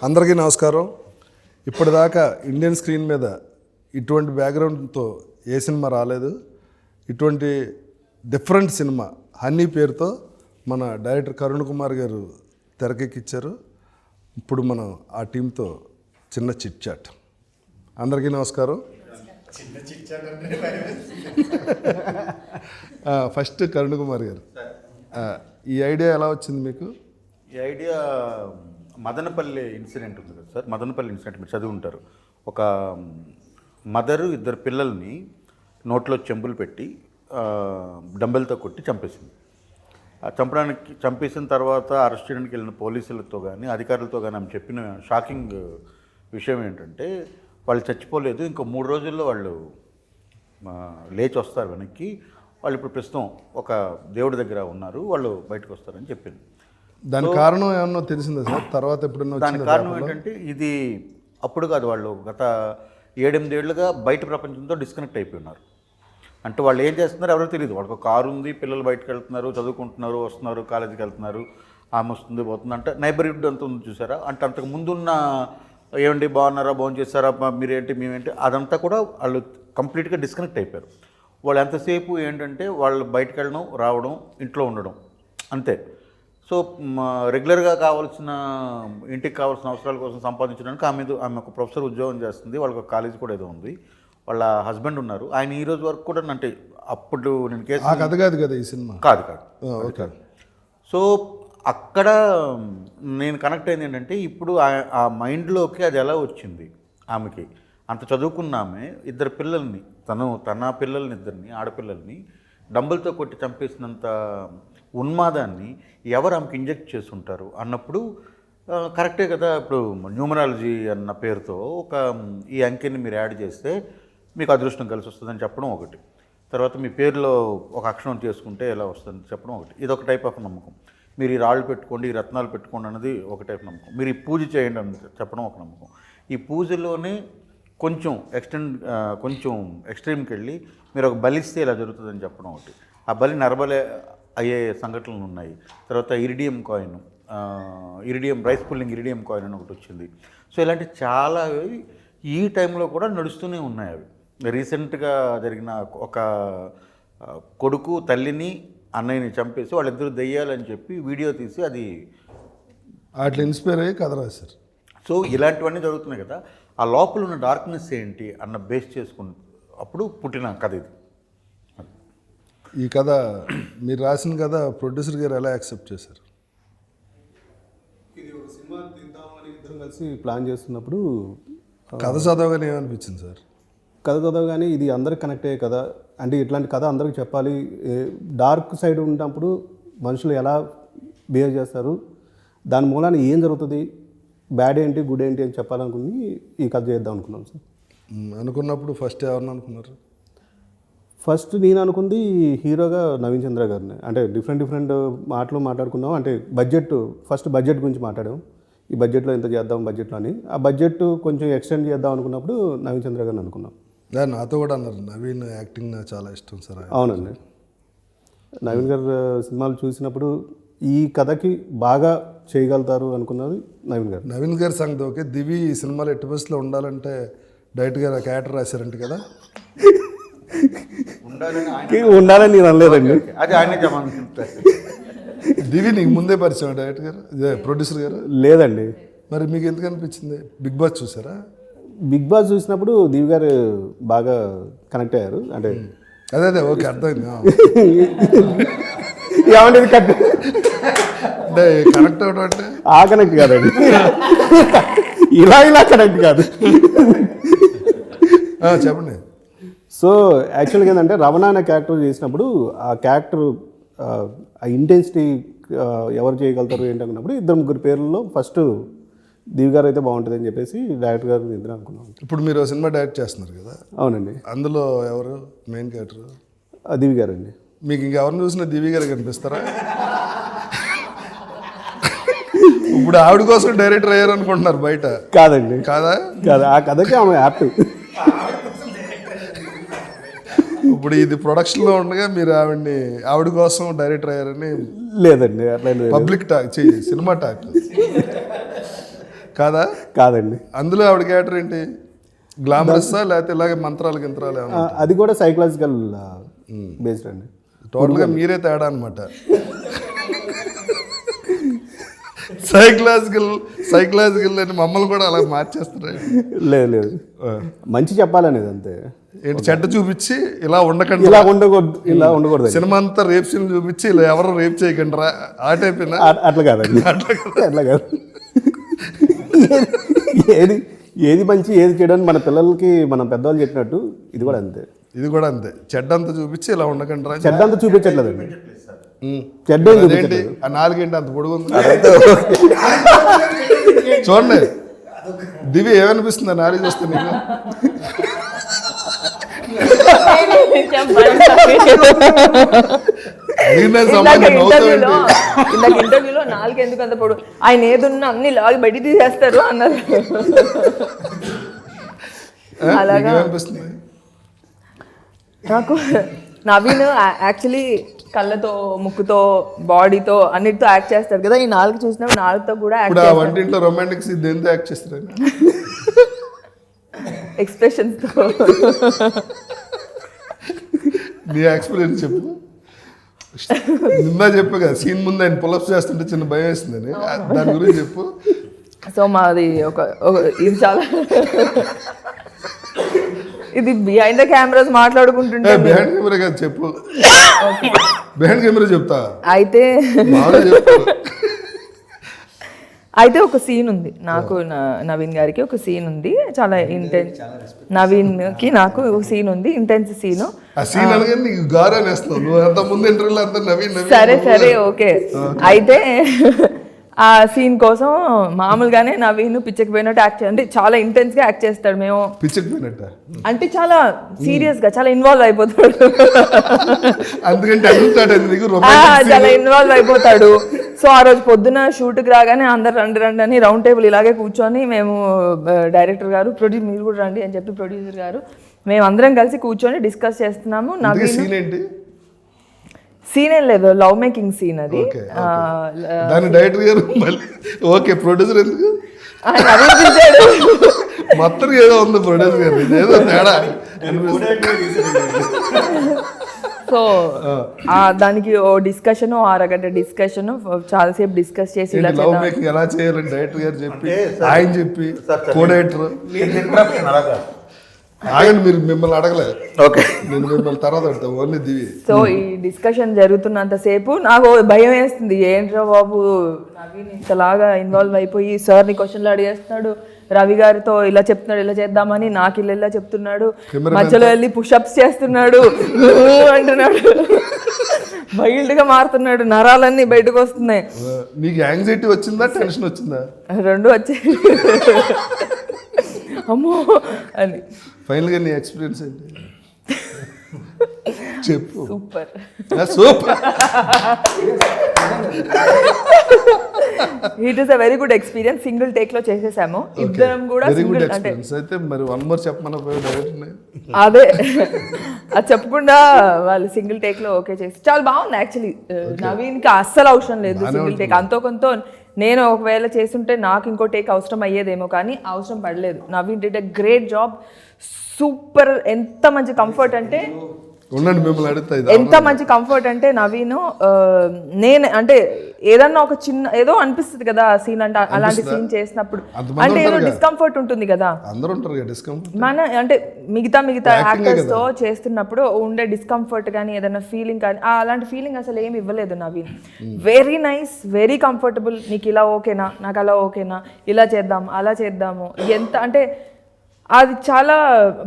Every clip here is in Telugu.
అందరికీ నమస్కారం. ఇప్పటిదాకా ఇండియన్ స్క్రీన్ మీద ఇటువంటి బ్యాక్గ్రౌండ్తో ఏ సినిమా రాలేదు. ఇటువంటి డిఫరెంట్ సినిమా హనీ పేరుతో మన డైరెక్టర్ కరుణ్ కుమార్ గారు తెరకెక్కించారు. ఇప్పుడు మనం ఆ టీంతో చిన్న చిట్ చాట్. అందరికీ నమస్కారం. ఫస్ట్ కరుణ్ కుమార్ గారు, ఈ ఐడియా ఎలా వచ్చింది మీకు? ఈ ఐడియా మదనపల్లి ఇన్సిడెంట్ ఉంది కదా సార్. మదనపల్లి ఇన్సిడెంట్ మీరు చదివి ఉంటారు. ఒక మదరు ఇద్దరు పిల్లల్ని నోట్లో చెంబులు పెట్టి డంబెల్తో కొట్టి చంపేసింది. చంపేసిన తర్వాత అరెస్ట్ చేయడానికి వెళ్ళిన పోలీసులతో కానీ అధికారులతో కానీ ఆమె చెప్పిన షాకింగ్ విషయం ఏంటంటే వాళ్ళు చచ్చిపోలేదు, ఇంకో 3 రోజుల్లో వాళ్ళు లేచి వస్తారు వెనక్కి, వాళ్ళు ఇప్పుడు ప్రస్తుతం ఒక దేవుడి దగ్గర ఉన్నారు, వాళ్ళు బయటకు వస్తారని చెప్పింది. దాని కారణం ఏమన్నా తెలిసిందా సార్? తర్వాత ఎప్పుడన్నా దాని కారణం ఏంటంటే ఇది అప్పుడు కాదు, వాళ్ళు గత 7-8 ఏళ్ళుగా బయట ప్రపంచంతో డిస్కనెక్ట్ అయిపోయి ఉన్నారు. అంటే వాళ్ళు ఏం చేస్తున్నారు ఎవరో తెలియదు. వాళ్ళకి ఒక కారు ఉంది, పిల్లలు బయటకు వెళ్తున్నారు, చదువుకుంటున్నారు, వస్తున్నారు, కాలేజీకి వెళ్తున్నారు, ఆమె వస్తుంది పోతుంది. అంటే నైబర్హుడ్ అంత ఉంది చూసారా. అంటే అంతకు ముందున్న ఏమండి బాగున్నారా, భోజనం చేస్తారా, మీరేంటి మేమేంటి, అదంతా కూడా వాళ్ళు కంప్లీట్గా డిస్కనెక్ట్ అయిపోయారు. వాళ్ళు ఎంతసేపు ఏంటంటే వాళ్ళు బయటకు వెళ్ళడం, రావడం, ఇంట్లో ఉండడం అంతే. సో రెగ్యులర్గా కావాల్సిన ఇంటికి కావాల్సిన అవసరాల కోసం సంపాదించడానికి ఆమె ఒక ప్రొఫెసర్ ఉద్యోగం చేస్తుంది, వాళ్ళకి ఒక కాలేజ్ కూడా ఏదో ఉంది, వాళ్ళ హస్బెండ్ ఉన్నారు. ఆయన ఈ రోజు వరకు కూడా అంటే అప్పుడు నేను కేసు కథ కాదు కదా ఈ సినిమా? కాదు. ఓకే. సో అక్కడ నేను కనెక్ట్ అయింది ఏంటంటే ఇప్పుడు ఆ మైండ్లోకి అది ఎలా వచ్చింది ఆమెకి. అంత చదువుకున్న ఆమె ఇద్దరు పిల్లల్ని, తన పిల్లల్ని, ఇద్దరిని ఆడపిల్లల్ని డంబుల్తో కొట్టి చంపేసినంత ఉన్మాదాన్ని ఎవరు ఆమెకి ఇంజెక్ట్ చేస్తుంటారు అన్నప్పుడు కరెక్టే కదా. ఇప్పుడు న్యూమరాలజీ అన్న పేరుతో ఈ అంకెని మీరు యాడ్ చేస్తే మీకు అదృష్టం కలిసి వస్తుందని చెప్పడం ఒకటి, తర్వాత మీ పేరులో ఒక అక్షరం చేసుకుంటే ఎలా వస్తుందని చెప్పడం ఒకటి, ఇది ఒక టైప్ ఆఫ్ నమ్మకం. మీరు ఈ రాళ్ళు పెట్టుకోండి, ఈ రత్నాలు పెట్టుకోండి అన్నది ఒక టైప్ నమ్మకం. మీరు ఈ పూజ చేయండి అని చెప్పడం ఒక నమ్మకం. ఈ పూజలోనే కొంచెం ఎక్స్ట్రీమ్కి వెళ్ళి మీరు ఒక బలిస్తే ఇలా జరుగుతుందని చెప్పడం ఒకటి, ఆ బలి నరబలి అయ్యే సంఘటనలు ఉన్నాయి. తర్వాత iridium coin, rice pulling iridium coin అని ఒకటి వచ్చింది. సో ఇలాంటి చాలా ఈ టైంలో కూడా నడుస్తూనే ఉన్నాయి. అవి రీసెంట్గా జరిగిన ఒక కొడుకు తల్లిని అన్నయ్యని చంపేసి వాళ్ళిద్దరు దెయ్యాలని చెప్పి వీడియో తీసి అది అట్లా ఇన్స్పైర్ అయ్యి కథ రాశారు. సో ఇలాంటివన్నీ జరుగుతున్నాయి కదా. ఆ లోపల ఉన్న డార్క్నెస్ ఏంటి అన్న బేస్ చేసుకుని అప్పుడు పుట్టిన కథ ఇది. ఈ కథ మీరు రాసిన కథ ప్రొడ్యూసర్ గారు ఎలా యాక్సెప్ట్ చేశారు? ఇది ఒక సినిమా తీద్దామని ఇద్దరం కలిసి ప్లాన్ చేస్తున్నప్పుడు కథ చదవగానే ఏమనిపించింది సార్? కథ చదవగానే ఇది అందరికి కనెక్ట్ అయ్యే కథ, అంటే ఇట్లాంటి కథ అందరికి చెప్పాలి. డార్క్ సైడ్ ఉన్నప్పుడు మనుషులు ఎలా బిహేవ్ చేస్తారు, దాని మూలాన ఏం జరుగుతుంది, బ్యాడ్ ఏంటి గుడ్ ఏంటి అని చెప్పాలనుకుని ఈ కథ చేద్దాం అనుకున్నాం సార్. అనుకున్నప్పుడు ఫస్ట్ ఎవరిని అనుకున్నారు? ఫస్ట్ నేను అనుకుంది హీరోగా నవీన్ చంద్ర గారిని. అంటే డిఫరెంట్ మాటలు మాట్లాడుకున్నాం. అంటే ఫస్ట్ బడ్జెట్ గురించి మాట్లాడాం. ఈ బడ్జెట్లో ఎంత చేద్దాం బడ్జెట్లో అని. ఆ బడ్జెట్ కొంచెం ఎక్స్టెండ్ చేద్దాం అనుకున్నప్పుడు నవీన్ చంద్ర గారిని అనుకున్నాం. నాతో కూడా అన్నారు, నవీన్ యాక్టింగ్ నాకు చాలా ఇష్టం సార్. అవునండి, నవీన్ గారు సినిమాలు చూసినప్పుడు ఈ కథకి బాగా చేయగలుగుతారు అనుకున్నది నవీన్ గారు. నవీన్ గారి సంగతి ఓకే. దివి ఈ సినిమాలో ఎట్టి బస్సులో ఉండాలంటే డైరెక్ట్గా క్యారెక్టర్ రాశారంట కదా? ఉండాలని నేను అనలేదండి, అది ఆయన దివి నీకు ముందే పరిచయం డైరెక్టర్ గారు, ప్రొడ్యూసర్ గారు? లేదండి. మరి మీకు ఎందుకు అనిపించింది? బిగ్ బాస్ చూసారా? బిగ్ బాస్ చూసినప్పుడు దివి గారు బాగా కనెక్ట్ అయ్యారు. అంటే అదే ఓకే, అర్థమైంది. ఏమంటే అంటే కనెక్ట్ అవ్వడం అంటే ఆ కనెక్ట్ కాదండి, ఇలా కనెక్ట్ కాదు. చెప్పండి. సో యాక్చువల్గా ఏంటంటే రమణ అనే క్యారెక్టర్ చేసినప్పుడు ఆ క్యారెక్టర్ ఆ ఇంటెన్సిటీ ఎవరు చేయగలుగుతారు ఏంటనుకున్నప్పుడు 2-3 పేర్లలో ఫస్ట్ దివి గారు అయితే బాగుంటుంది అని చెప్పేసి డైరెక్టర్ గారు ఇద్దరు అనుకున్నాం. ఇప్పుడు మీరు సినిమా డైరెక్ట్ చేస్తున్నారు కదా? అవునండి. అందులో ఎవరు మెయిన్ క్యారెక్టర్? దివి గారు అండి. మీకు ఇంకెవరిని చూసినా దివి గారు కనిపిస్తారా? ఇప్పుడు ఆవిడ కోసం డైరెక్టర్ అయ్యారు అనుకుంటున్నారు బయట? కాదండి. కాదా? కాదు, ఆ కథకి ఆమె యాక్టివ్. ఇప్పుడు ఇది ప్రొడక్షన్లో ఉండగా మీరు ఆవిడ కోసం డైరెక్టర్ అయ్యారని? లేదండి, అట్లా పబ్లిక్ టాక్, సినిమా టాక్. కాదా? కాదండి. అందులో ఆవిడ క్యారెక్టర్ ఏంటి? గ్లామరస్సా లేకపోతే ఇలాగే మంత్రాలు గింత్రాలు ఏమన్నా? అది కూడా సైకలాజికల్ బేస్డ్ అండి. టోటల్గా మీరే తేడా అనమాట. సైకలాజికల్ అని మమ్మల్ని కూడా అలా మార్చేస్తారు. లేదు మంచి చెప్పాలనేది అంతే. ఏంటి చెడ్డ చూపించి ఇలా ఉండకండి, ఇలా ఉండకూడదు. సినిమా అంతా రేప్ సీన్ చూపించి ఇలా ఎవరు రేప్ చేయకండి ఆ టైప్. అట్లా కాదండి, అట్లా కాదు. ఏది మంచి ఏది చేయడానికి మన పిల్లలకి మనం పెద్దవాళ్ళు చెప్పినట్టు ఇది కూడా అంతే. చెడ్డంతా చూపించి ఇలా ఉండకండి. చెడ్డంతా చూపించట్లేదండి. చెడ్డ ఆ నాలుగేంటి అంత పొడుగుంది. చూడండి దివి ఏమనిపిస్తుంది ఆ నాలుగు చూస్తే నీకు? ఇంటర్వ్యూలో నాలుగు ఎందుకు అంత పొడు, ఆయన ఏదున్నా అన్ని లాగి బయట తీసేస్తారు అన్నారు. అలాగా నాకు నవీన్ యాక్చువల్లీ కళ్ళతో, ముక్కుతో, బాడీతో అన్నిటితో యాక్ట్ చేస్తారు కదా. ఈ నాలుగు చూసినా నాలుగుతో కూడా వంటింట్లో రొమాంటిక్ సీన్ దేంతో యాక్ట్ చేస్తారు? ఎక్స్ప్రెషన్స్ తో. నీ ఎక్స్పీరియన్స్ చెప్పు. నిన్న చెప్పు కదా సీన్ ముందు ఆయన పులప్స్ చేస్తుంటే చిన్న భయం వేస్తుందని, దాని గురించి చెప్పు. సో మాది ఇది చాలా ఇది బిహైండ్ ద కెమెరాస్ మాట్లాడుకుంటుంటే. బిహైండ్ కెమెరా కాదు చెప్పు. బిహైండ్ కెమెరా చెప్తా అయితే ఒక సీన్ ఉంది నాకు, నవీన్ గారికి ఒక సీన్ ఉంది, చాలా ఇంటెన్స్. నవీన్ కి నాకు ఒక సీన్ ఉంది, ఇంటెన్స్ సీన్. సరే ఓకే. అయితే ఆ సీన్ కోసం మామూలుగానే నవీన్ పిచ్చకపోయినట్టు యాక్ట్ అంటే చాలా ఇంటెన్స్ గా యాక్ట్ చేస్తాడు. మేము పిచ్చకపోయినట్ట అంటే చాలా సీరియస్ గా చాలా ఇన్వాల్వ్ అయిపోతాడు. చాలా ఇన్వాల్వ్ అయిపోతాడు. సో ఆ రోజు పొద్దున షూట్కి రాగానే అందరు రండి అని రౌండ్ టేబుల్ ఇలాగే కూర్చొని మేము డైరెక్టర్ గారు మీరు కూడా రండి అని చెప్పి ప్రొడ్యూసర్ గారు మేము అందరం కలిసి కూర్చొని డిస్కస్ చేస్తున్నాము. నవీన్ సీన్ ఏం లేదు, లవ్ మేకింగ్ సీన్ అది. డైరెక్టర్ గారు ఓకే, ప్రొడ్యూసర్ ఎందుకు మొత్తం ఏదో ఉంది ప్రొడ్యూసర్ గారు ఏదో తేడా. సో దానికి ఓ డిస్కషన్, అరగంట డిస్కషన్, చాలాసేపు డిస్కస్ చేసి ఎలా చేయాలని డైరెక్టర్ గారు చెప్పి ఆయన చెప్పి కో డైరెక్టర్ ఆగండి, మీరు మిమ్మల్ని అడగలేదు. ఓకే, నేను మిమ్మల్ని తర్వాత అడుగుతా ఓన్లీ దివి. సో ఈ డిస్కషన్ జరుగుతున్నంతసేపు నాకు భయం వేస్తుంది, ఏంట్రా బాబు నవీన్ ఇంతలాగా ఇన్వాల్వ్ అయిపోయి సార్ని క్వశ్చన్లు అడిగేస్తున్నాడు, రవి గారితో ఇలా చెప్తున్నాడు, ఇలా చేద్దామని నాకు ఇలా చెప్తున్నాడు, మధ్యలో వెళ్ళి పుషప్స్ చేస్తున్నాడు అంటున్నాడు, వైల్డ్ గా మారుతున్నాడు, నరాలన్నీ బయటకు వస్తున్నాయి. నీకు యాంగ్జైటీ వచ్చిందా టెన్షన్ వచ్చిందా? రెండు వచ్చాయి. అమ్మో అని. ఫైనల్ గా నీ ఎక్స్పీరియన్స్ ఏంటి చెప్పు. Super it is a very good experience. Single take లో చేసేసాము ఇద్దరం కూడా. అయితే మరి వన్ మోర్ చెప్పమని అదే అది చెప్పకుండా వాళ్ళు సింగిల్ టేక్ లో ఓకే చేసి చాలా బాగుంది. యాక్చువల్లీ నవీన్ కి అస్సలు అవసరం లేదు సింగిల్ టేక్. అంతో కొంత నేను ఒకవేళ చేస్తుంటే నాకు ఇంకో టేక్ అవసరం అయ్యేదేమో, కానీ అవసరం పడలేదు. Naveen did a great job, super. ఎంత మంచి కంఫర్ట్ అంటే ఎంత మంచి కంఫర్ట్ అంటే నవీన్, నేను అంటే ఏదన్నా ఒక చిన్న ఏదో అనిపిస్తుంది కదా సీన్ అంటే, అలాంటి సీన్ చేసినప్పుడు అంటే ఏదో డిస్కంఫర్ట్ ఉంటుంది కదా మన అంటే మిగతా యాక్టర్స్ తో చేస్తున్నప్పుడు ఉండే డిస్కంఫర్ట్ కానీ ఏదైనా ఫీలింగ్ కానీ అలాంటి ఫీలింగ్ అసలు ఏమి ఇవ్వలేదు Naveen. Very nice, very comfortable. నీకు ఇలా ఓకేనా, నాకు అలా ఓకేనా, ఇలా చేద్దాం అలా చేద్దాము, ఎంత అంటే అది చాలా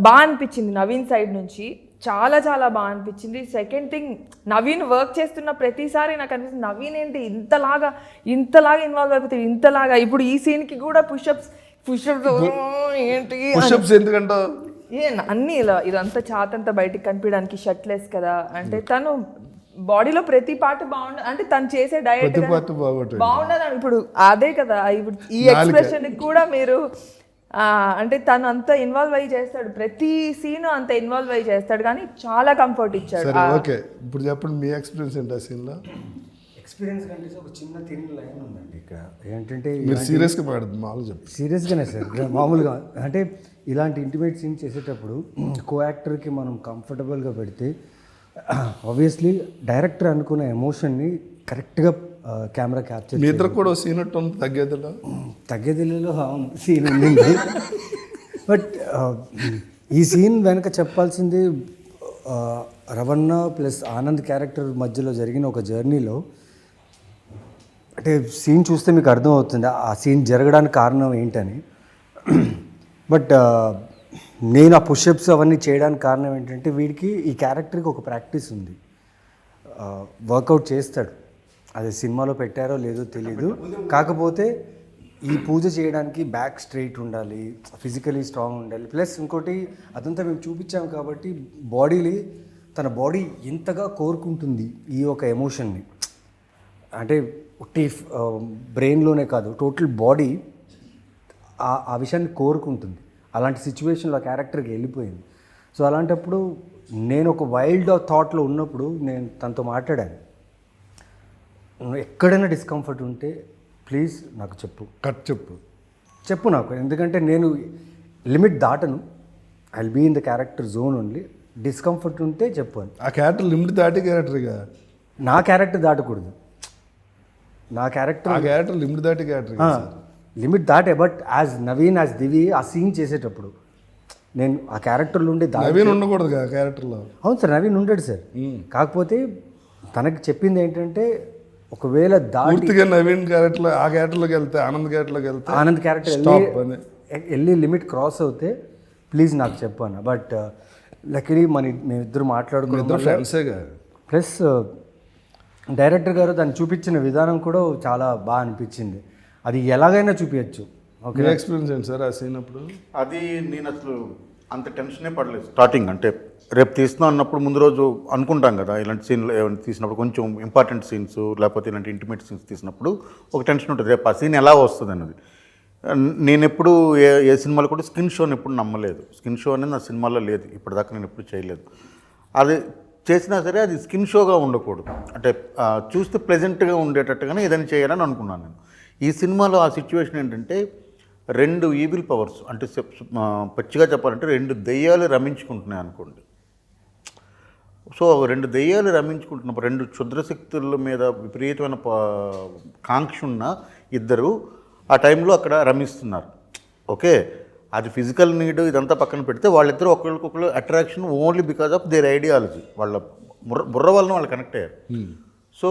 బాగా అనిపించింది నవీన్ సైడ్ నుంచి. చాలా చాలా బాగా అనిపించింది. సెకండ్ థింగ్, నవీన్ వర్క్ చేస్తున్న ప్రతిసారి నాకు అనిపిస్తుంది నవీన్ ఏంటి ఇంతలాగా ఇన్వాల్వ్ అయిపోతుంది, ఇంతలాగా. ఇప్పుడు ఈ సీన్కి కూడా పుషప్స్ ఏంటి ఎందుకంటే అన్నీ ఇలా ఇదంతా చాతంతా బయటికి కనిపించడానికి షర్ట్లెస్ కదా, అంటే తను బాడీలో ప్రతి పార్ట్ బాగుండదు, అంటే తను చేసే డయట్ బాగుండదు. ఇప్పుడు అదే కదా, ఇప్పుడు ఈ ఎక్స్ప్రెషన్ కూడా మీరు అంటే తను అంత ఇన్వాల్వ్ అయ్యి చేస్తాడు, ప్రతి సీన్ అంత ఇన్వాల్వ్ అయ్యి చేస్తాడు, కానీ చాలా కంఫర్ట్ ఇచ్చాడు. ఓకే, ఇప్పుడు చెప్పండి మీ ఎక్స్పీరియన్స్ ఏంటి ఆ సీన్లో? ఎక్స్పీరియన్స్ కంటే ఒక చిన్న తిరిగి లైన్ ఉందండి ఇక్కడ ఏంటంటే మీరు సీరియస్గా మాట్లాడుతుంది మామూలు చెప్పు. సీరియస్గానే సార్ మామూలుగా అంటే ఇలాంటి ఇంటిమేట్ సీన్ చేసేటప్పుడు కో యాక్టర్కి మనం కంఫర్టబుల్గా పెడితే ఆబ్వియస్లీ డైరెక్టర్ అనుకున్న ఎమోషన్ని కరెక్ట్గా కెమెరా క్యాప్చర్ మీ ఇద్దరు కూడా సీన్ ఉంది తగ్గేదిలో. తగ్గేదిలో సీన్ ఉండింది బట్ ఈ సీన్ వెనక చెప్పాల్సింది రవణ ప్లస్ ఆనంద్ క్యారెక్టర్ మధ్యలో జరిగిన ఒక జర్నీలో అంటే సీన్ చూస్తే మీకు అర్థమవుతుంది ఆ సీన్ జరగడానికి కారణం ఏంటని. బట్ నేను ఆ పుషప్స్ అవన్నీ చేయడానికి కారణం ఏంటంటే వీడికి ఈ క్యారెక్టర్కి ఒక ప్రాక్టీస్ ఉంది, వర్కౌట్ చేస్తాడు. అది సినిమాలో పెట్టారో లేదో తెలీదు, కాకపోతే ఈ పూజ చేయడానికి బ్యాక్ స్ట్రైట్ ఉండాలి, ఫిజికలీ స్ట్రాంగ్ ఉండాలి. ప్లస్ ఇంకోటి అదంతా మేము చూపించాము కాబట్టి బాడీని తన బాడీ ఎంతగా కోరుకుంటుంది ఈ ఒక ఎమోషన్ని, అంటే ఒట్టి బ్రెయిన్లోనే కాదు టోటల్ బాడీ ఆ విషయాన్ని కోరుకుంటుంది. అలాంటి సిచ్యువేషన్లో ఆ క్యారెక్టర్కి వెళ్ళిపోయింది. సో అలాంటప్పుడు నేను ఒక వైల్డ్ థాట్లో ఉన్నప్పుడు నేను తనతో మాట్లాడాను, ఎక్కడైనా డిస్కంఫర్ట్ ఉంటే ప్లీజ్ నాకు చెప్పు, కట్ చెప్పు నాకు, ఎందుకంటే నేను లిమిట్ దాటను. I will be in the character zone only. Discomfort ఉంటే చెప్పు అని. ఆ క్యారెక్టర్ లిమిట్ దాటి క్యారెక్టర్గా నా క్యారెక్టర్ దాటకూడదు, నా క్యారెక్టర్ ఆ క్యారెక్టర్ లిమిట్ దాటి క్యారెక్టర్ లిమిట్ దాటే. బట్ యాజ్ నవీన్ యాజ్ దివి ఆ సీన్ చేసేటప్పుడు నేను ఆ క్యారెక్టర్లో ఉండే నవీన్ ఉండకూడదు కదా క్యారెక్టర్లో. అవును సార్, నవీన్ ఉండడు సార్. కాకపోతే తనకి చెప్పింది ఏంటంటే ఒకవేళ పూర్తిగా నవీన్ క్యారెక్టర్లో ఆ క్యారెక్టర్లోకి వెళ్తే ఆనంద్ క్యారెక్టర్లోకి వెళ్తే ఆనంద్ క్యారెక్టర్ వెళ్ళి లిమిట్ క్రాస్ అవుతే ప్లీజ్ నాకు చెప్పాను. బట్ లక్కీలీ మేమిద్దరు మాట్లాడుకున్నాం ఫ్రెండ్సేగా. ప్లస్ డైరెక్టర్ గారు దాన్ని చూపించిన విధానం కూడా చాలా బాగా అనిపించింది. అది ఎలాగైనా చూపించచ్చు. ఓకే, ఎక్స్పీరియన్స్ ఏంటి సార్ ఆ సీన్ అప్పుడు? అది నేను అసలు అంత టెన్షనే పడలేదు స్టార్టింగ్. అంటే రేపు తీస్తున్నాం అన్నప్పుడు ముందు రోజు అనుకుంటాం కదా, ఇలాంటి సీన్లు ఏమైనా తీసినప్పుడు కొంచెం ఇంపార్టెంట్ సీన్స్ లేకపోతే ఇలాంటి ఇంటిమేట్ సీన్స్ తీసినప్పుడు ఒక టెన్షన్ ఉంటుంది, రేపు ఆ సీన్ ఎలా వస్తుంది అన్నది. నేను ఎప్పుడు ఏ సినిమాలో కూడా స్కిన్ షోని ఎప్పుడు నమ్మలేదు. స్కిన్ షో అనేది నా సినిమాలో లేదు, ఇప్పటిదాకా నేను ఎప్పుడు చేయలేదు. అది చేసినా సరే అది స్కిన్ షోగా ఉండకూడదు, అంటే చూస్తే ప్లెజెంట్గా ఉండేటట్టుగానే ఏదైనా చేయాలని అనుకున్నాను నేను. ఈ సినిమాలో ఆ సిచ్యువేషన్ ఏంటంటే 2 ఈవిల్ పవర్స్, అంటే పచ్చిగా చెప్పాలంటే 2 దెయ్యాలు రమించుకుంటున్నాయి అనుకోండి. సో 2 దెయ్యాలు రమించుకుంటున్నప్పుడు 2 క్షుద్రశక్తుల మీద విపరీతమైన కాంక్ష ఉన్న ఇద్దరు ఆ టైంలో అక్కడ రమిస్తున్నారు. ఓకే, అది ఫిజికల్ నీడ్ ఇదంతా పక్కన పెడితే వాళ్ళిద్దరూ ఒకరికొకరు attraction only because of their ideology. వాళ్ళ బుర్ర వలన వాళ్ళు కనెక్ట్ అయ్యారు. సో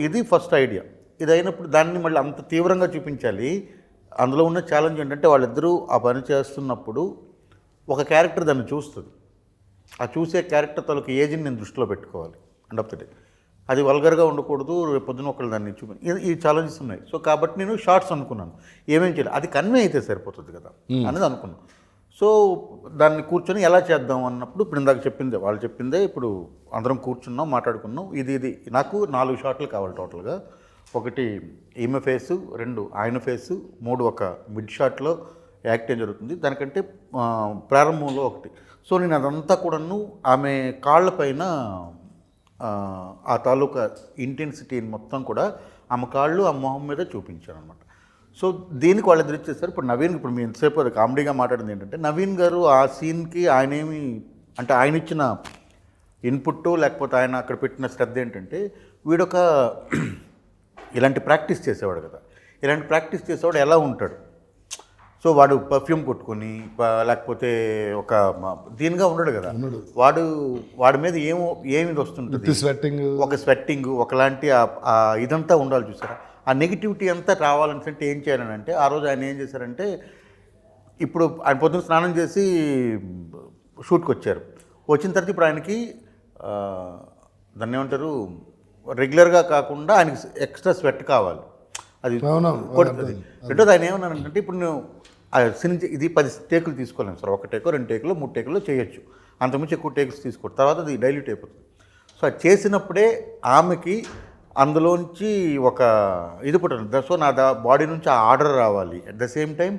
ఇది ఫస్ట్ ఐడియా. ఇది అయినప్పుడు దాన్ని మళ్ళీ అంత తీవ్రంగా చూపించాలి. అందులో ఉన్న ఛాలెంజ్ ఏంటంటే వాళ్ళిద్దరూ ఆ పని చేస్తున్నప్పుడు ఒక క్యారెక్టర్ దాన్ని చూస్తుంది. ఆ చూసే క్యారెక్టర్ తలకు ఏజ్ని నేను దృష్టిలో పెట్టుకోవాలి ఎండ్ ఆఫ్ ద డే. అది వల్గర్గా ఉండకూడదు, రేపు పొద్దున ఒకళ్ళు దాన్ని ఈ ఛాలెంజెస్ ఉన్నాయి. సో కాబట్టి నేను షార్ట్స్ అనుకున్నాను, ఏమేం చేయాలి, అది కన్వే అయితే సరిపోతుంది కదా అనేది అనుకున్నాను. సో దాన్ని కూర్చొని ఎలా చేద్దాం అన్నప్పుడు ఇప్పుడు ఇందాక చెప్పిందే వాళ్ళు చెప్పిందే ఇప్పుడు అందరం కూర్చున్నాం, మాట్లాడుకున్నాం. ఇది నాకు 4 షాట్లు కావాలి టోటల్గా. 1 ఈమె ఫేసు, 2 ఆయన ఫేసు, 3 ఒక మిడ్ షాట్లో యాక్ట్ ఏం జరుగుతుంది, దానికంటే ప్రారంభంలో 1. సో నేను అదంతా కూడాను ఆమె కాళ్ళపైన ఆ తాలూకా ఇంటెన్సిటీని మొత్తం కూడా ఆమె కాళ్ళు ఆ మొహం మీద చూపించాను అనమాట. సో దీనికి వాళ్ళు ఎదురు చేస్తారు. ఇప్పుడు నవీన్, ఇప్పుడు మీ ఎంతసేపు అది కామెడీగా మాట్లాడింది ఏంటంటే నవీన్ గారు ఆ సీన్కి ఆయనేమి అంటే ఆయన ఇచ్చిన ఇన్పుట్ లేకపోతే ఆయన అక్కడ పెట్టిన శ్రద్ధ ఏంటంటే వీడొక ఇలాంటి ప్రాక్టీస్ చేసేవాడు కదా, ఇలాంటి ప్రాక్టీస్ చేసేవాడు ఎలా ఉంటాడు. సో వాడు పర్ఫ్యూమ్ కొట్టుకొని లేకపోతే ఒక దీనిగా ఉండడు కదా, వాడి మీద ఏమి వస్తుంటుంది, ఒక స్వెట్టింగ్ ఒకలాంటి ఇదంతా ఉండాలి చూసారా. ఆ నెగిటివిటీ అంతా రావాలని అంటే ఏం చేయాలని అంటే ఆ రోజు ఆయన ఏం చేశారంటే, ఇప్పుడు ఆయన పొద్దున్న స్నానం చేసి షూట్కి వచ్చారు. వచ్చిన తర్వాత ఇప్పుడు ఆయనకి దాన్ని ఏమంటారు, రెగ్యులర్గా కాకుండా ఆయనకి ఎక్స్ట్రా స్వెట్ కావాలి. అది కొడుతుంది. రెండోది ఆయన ఏమన్నానంటే, ఇప్పుడు నేను ఇది 10 టేకులు తీసుకోలేము సార్, 1 టేకో 2 టేకులు 3 టేకుల్లో చేయొచ్చు, అంతకుమించి ఎక్కువ టేక్స్ తీసుకోవడం, తర్వాత అది డైల్యూట్ అయిపోతుంది. సో అది చేసినప్పుడే ఆమెకి అందులోంచి ఒక ఇది పుట్టింది. సో నా బాడీ నుంచి ఆ ఆర్డర్ రావాలి. అట్ ద సేమ్ టైం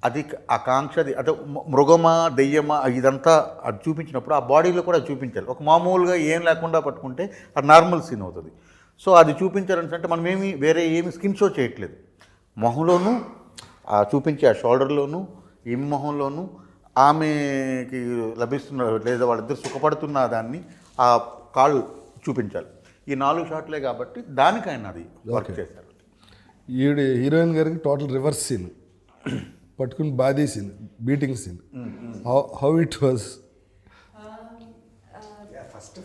అది ఆకాంక్ష, అది అంటే మృగమా దెయ్యమా ఇదంతా అది చూపించినప్పుడు ఆ బాడీలో కూడా చూపించాలి. ఒక మామూలుగా ఏం లేకుండా పట్టుకుంటే అది నార్మల్ సీన్ అవుతుంది. సో అది చూపించాలంటే మనం వేరే ఏమి స్కిన్ షో చేయట్లేదు. మొహంలోనూ చూపించే ఆ షోల్డర్లోనూ ఈమె మొహంలోనూ ఆమెకి లభిస్తున్న లేదా వాళ్ళిద్దరు సుఖపడుతున్న దాన్ని ఆ కాళ్ళు చూపించాలి. ఈ 4 షాట్లే కాబట్టి దానికైనా అది వర్క్ చేశారు. హీరోయిన్ గారికి టోటల్ రివర్స్ సీన్, పట్టుకుని బాదీ scene, beating scene, how it was?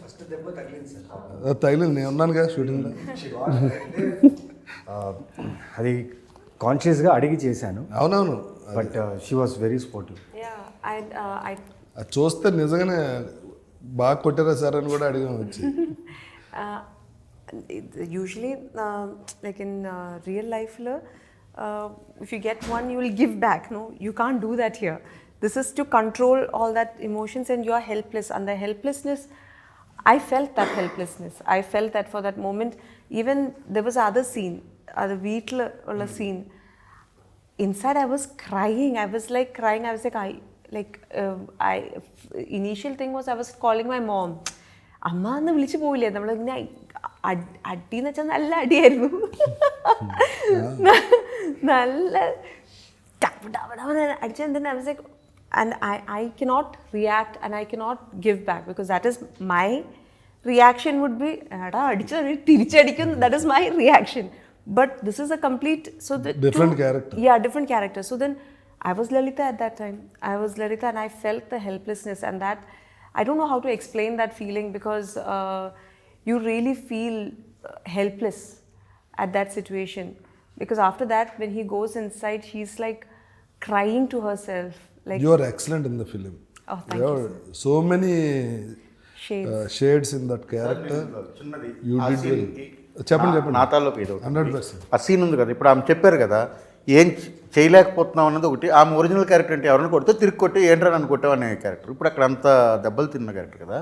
First దెబ్బ తగిలింది సార్. తగిలింది, నేను ఉన్నాను కదా షూటింగ్లో. అది కాన్షియస్గా అడిగి చేశాను, అవునవును, but she was very sportive. అది చూస్తే నిజంగానే బాగా కొట్టారా సార్ అని కూడా అడిగాం వచ్చి. Usually, like in real life, if you get one, you will give back. No, you can't do that here. This is to control all that emotions, and you are helpless. And the helplessness, I felt that helplessness. I felt that for that moment. Even there was other scene, other vehicle scene. Inside, I was crying. I was like crying. I was like, initial thing was I was calling my mom. അമ്മ എന്ന് വിളിച്ചു പോയില്ലേ, നമ്മളിങ്ങനെ അടിന്ന് വെച്ചാൽ നല്ല അടിയായിരുന്നു, നല്ല അടിച്ച എന്തിനാ. and I cannot react and I cannot give back because that is my reaction would be എടാ അടിച്ച തിരിച്ചടിക്കും, that is my reaction. But this is a complete different character. Yeah, different character. So then I was Lalita at that time. I was Lalita and I felt the helplessness, and that I don't know how to explain that feeling because you really feel helpless at that situation. Because after that, when he goes inside, she's like crying to herself. Like, you are excellent in the film. Oh, thank you. So many shades in that character. చిన్నది You ఆ did well. scene చెప్పండి. నాతాల్లోకి ఏదో 100%. ఆ సీన్ ఉంది కదా, ఇప్పుడు ఆమె చెప్పారు కదా ఏం చేయలేకపోతున్నాం అన్నది ఒకటి. ఆమె ఒరిజినల్ క్యారెక్టర్ అంటే ఎవరిని కొడితే తిరిగి కొట్టి ఏంట్రా నన్ను కొట్టావు అనే క్యారెక్టర్. ఇప్పుడు అక్కడ అంత దెబ్బలు తిన్న క్యారెక్టర్ కదా,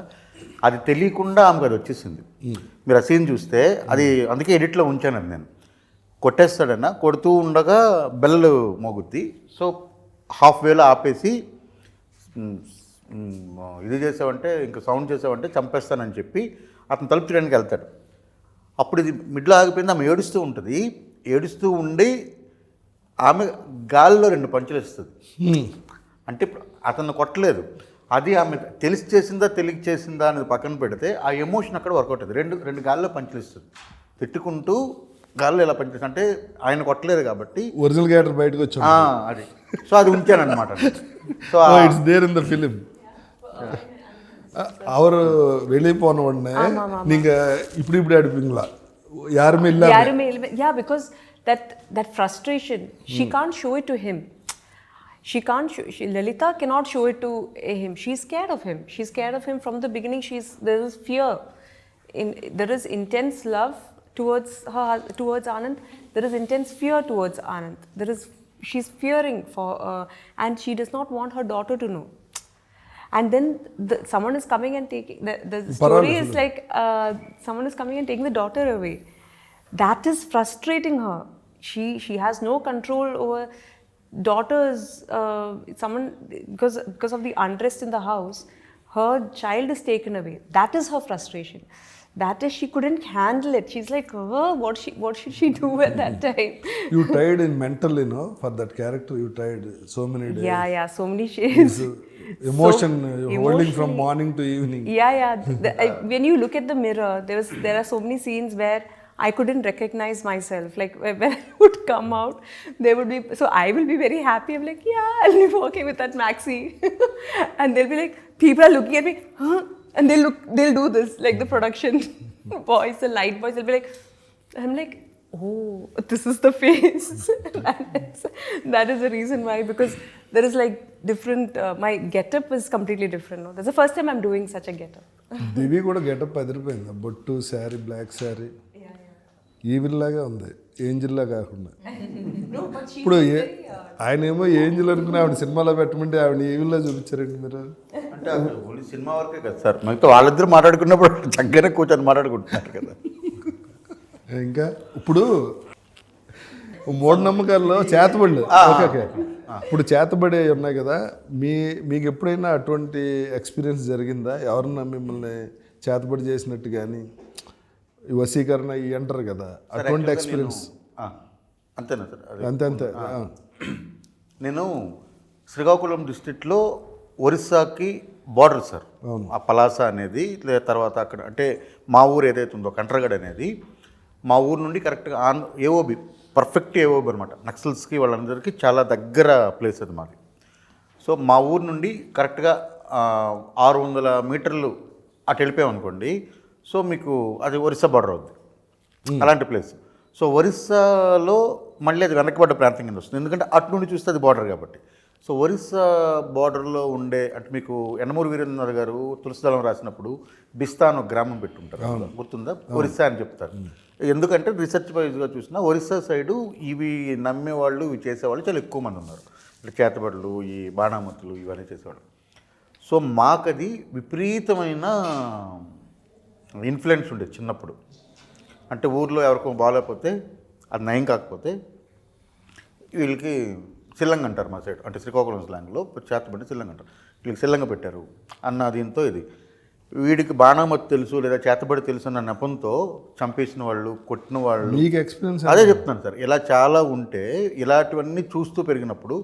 అది తెలియకుండా ఆమెకు అది వచ్చేసింది. మీరు ఆ సీన్ చూస్తే అది అందుకే ఎడిట్లో ఉంచాను నేను. కొట్టేస్తాడన్నా, కొడుతూ ఉండగా బెల్ మోగుద్ది. సో హాఫ్ వేలో ఆపేసి ఇది చేసావంటే ఇంకా సౌండ్ చేసావంటే చంపేస్తానని చెప్పి అతను తలుపు తీయడానికి వెళ్తాడు. అప్పుడు ఇది మిడ్లో ఆగిపోయింది. ఆమె ఏడుస్తూ ఉంటుంది. ఏడుస్తూ ఉండి ఆమె గాలిలో 2 పంచులు ఇస్తుంది. అంటే ఇప్పుడు అతను కొట్టలేదు, అది ఆమె తెలిసి చేసిందా తెలియక చేసిందా అనేది పక్కన పెడితే ఆ ఎమోషన్ అక్కడ వర్కౌట్ అవుతుంది. రెండు గాల్లో పంచులు ఇస్తుంది, తిట్టుకుంటూ గాల్లో ఇలా పంచులు. అంటే ఆయన కొట్టలేదు కాబట్టి ఒరిజినల్ క్యారెక్టర్ బయటకు వచ్చి అది. సో అది ఉంచాను అనమాట. So it's there in the film. அவர் வெளியே போன உடனே நீங்க இப்படி அடிப்பீங்களா? யாருமே இல்ல. Yeah, because that frustration, she can't show it to him. Lalita cannot show it to him. She's scared of him. She's scared of him from the beginning. There is fear. There is intense love towards Anand. There is intense fear towards Anand. She's fearing for, and she does not want her daughter to know. And then someone is coming and taking the story is like someone is coming and taking the daughter away. That is frustrating her. She has no control over daughters. Someone because of the unrest in the house, her child is taken away. That is her frustration. That is, she couldn't handle it. She's like, oh, what should she do at that time? You tried in mental, for that character. You tried so many days. Yeah, so many shades. Emotion holding from morning to evening. Yeah. When you look at the mirror, there are so many scenes where I couldn't recognize myself. Like when I would come out, there would be, so I will be very happy. I'm like, yeah, I'll be working with that maxi. And they'll be like, people are looking at me, huh? And they'll do this, like the production boys, the light boys, they'll be like, I'm like, oh, this is the face. That is the reason why, because there is like different, my getup is completely different. No? That's the first time I'm doing such a getup. Divi kuda getup adiripoyindi. Bottu saree, black saree. Evil లాగా ఉంది, ఏంజిల్ లా కాకుండా. ఇప్పుడు ఆయన ఏమో ఏంజిల్ అనుకుని ఆవిడ సినిమాలో పెట్టమంటే ఆవిడ ఈవిల్ లా చూపించారండి మీరు. అంటే ఓన్లీ సినిమా వరకే కదా సార్, మిగతా వాళ్ళిద్దరు మాట్లాడుకున్నప్పుడు చక్కగా కూర్చొని మాట్లాడుకుంటున్నారు కదా. ఇంకా ఇప్పుడు మూఢనమ్మకాల్లో చేతబడులు ఓకే. ఇప్పుడు చేతబడి ఉన్నాయి కదా, మీకు ఎప్పుడైనా అటువంటి ఎక్స్పీరియన్స్ జరిగిందా? ఎవరన్నా మిమ్మల్ని చేతబడి చేసినట్టు కానీ ఈ వశీకరణ ఇవి అంటారు కదా, అటువంటి ఎక్స్పీరియన్స్. అంతేనా సార్? అదే. అంతే నేను శ్రీకాకుళం డిస్ట్రిక్ట్లో ఒరిస్సాకి బార్డర్ సార్. ఆ పలాస అనేది తర్వాత అక్కడ అంటే మా ఊరు ఏదైతే ఉందో కంట్రగడ్ అనేది మా ఊరు నుండి కరెక్ట్గా ఏఓబి పర్ఫెక్ట్ ఏఓబి అనమాట. నక్సల్స్కి వాళ్ళందరికీ చాలా దగ్గర ప్లేస్ అది మాది. సో మా ఊరు నుండి కరెక్ట్గా 600 మీటర్లు అటు వెళ్ళిపోయామనుకోండి, సో మీకు అది ఒరిస్సా బార్డర్ అవుద్ది, అలాంటి ప్లేస్. సో ఒరిస్సాలో మళ్ళీ అది వెనకబడ్డ ప్రాంతం కింద వస్తుంది, ఎందుకంటే అటు నుండి చూస్తే అది బార్డర్ కాబట్టి. సో ఒరిస్సా బార్డర్లో ఉండే అంటే మీకు యనమూరి వీరేంద్ర గారు తులసిదళం రాసినప్పుడు బిస్తా అని ఒక గ్రామం పెట్టుంటారు, గుర్తుందా? ఒరిస్సా అని చెప్తారు. ఎందుకంటే రీసెర్చ్ వైజ్గా చూసినా ఒరిస్సా సైడు ఇవి నమ్మేవాళ్ళు ఇవి చేసేవాళ్ళు చాలా ఎక్కువ మంది ఉన్నారు. అంటే చేతబడులు, ఈ బాణామతులు ఇవన్నీ చేసేవాళ్ళు. సో మాకది విపరీతమైన ఇన్ఫ్లుయెన్స్ ఉండేది చిన్నప్పుడు. అంటే ఊర్లో ఎవరికో బాగాలేకపోతే అది నయం కాకపోతే వీళ్ళకి సిల్లంగ అంటారు మా సైడ్, అంటే శ్రీకాకుళం స్లాంగ్లో చేతబడి సిల్లంగ అంటారు, వీళ్ళకి సిల్లంగ పెట్టారు అన్న దీంతో ఇది వీడికి బాణామతి తెలుసు లేదా చేతబడి తెలుసు అన్న నెపంతో చంపేసిన వాళ్ళు, కొట్టిన వాళ్ళు. మీకు ఎక్స్పీరియన్స్ అదే చెప్తున్నాను సార్. ఇలా చాలా ఉంటే ఇలాంటివన్నీ చూస్తూ పెరిగినప్పుడు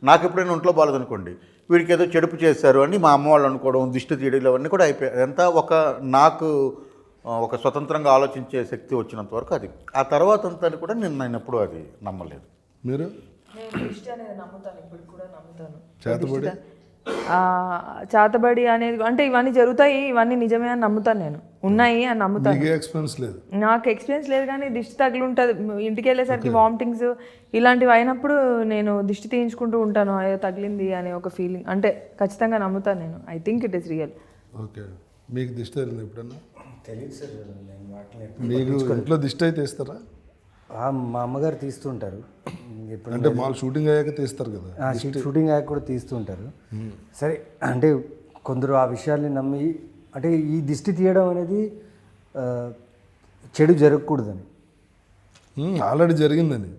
నాకు ఎప్పుడైనా ఒంట్లో బాగాలేదనుకోండి, వీడికి ఏదో చెడుపు చేశారు అని మా అమ్మ వాళ్ళు అనుకోవడం, దిష్టి తీయడం ఇవన్నీ కూడా అయిపోయాయి. అదంతా నాకు ఒక స్వతంత్రంగా ఆలోచించే శక్తి వచ్చినంత వరకు అది. ఆ తర్వాత అంతా కూడా నేను ఎప్పుడూ అది నమ్మలేదు. మీరు? నేను దిష్టి అనేది నమ్ముతాను, ఇప్పుడు కూడా నమ్ముతాను. చేతబడి చేతబడి అనేది అంటే ఇవన్నీ జరుగుతాయి, ఇవన్నీ నిజమే అని నమ్ముతాను, నేను ఉన్నాయి అని నమ్ముతాను. ఎక్స్పీరియన్స్ లేదు? నాకు ఎక్స్పీరియన్స్ లేదు, కానీ దిష్టి తగిలి ఉంటుంది. ఇంటికి వెళ్ళేసరికి వామిటింగ్స్ ఇలాంటివి అయినప్పుడు నేను దిష్టి తీయించుకుంటూ ఉంటాను, అయ్యో తగిలింది అనే ఒక ఫీలింగ్. అంటే ఖచ్చితంగా నమ్ముతాను నేను. I think it is real. Okay. మీకు దిష్టి తగిలింది ఎప్పుడన్నా? తెలియదు సార్, నేను వాటిని మీకు ఇంట్లో దిష్టి అయితే తీస్తారా? మా అమ్మగారు తీస్తుంటారు. ఎప్పుడు అంటే మాకు షూటింగ్ అయ్యాక తీస్తారు కదా? షూటింగ్ అయ్యాక కూడా తీస్తుంటారు. సరే, అంటే కొందరు ఆ విషయాల్ని నమ్మి, అంటే ఈ దిష్టి తీయడం అనేది చెడు జరగకూడదని. ఆల్రెడీ జరిగిందని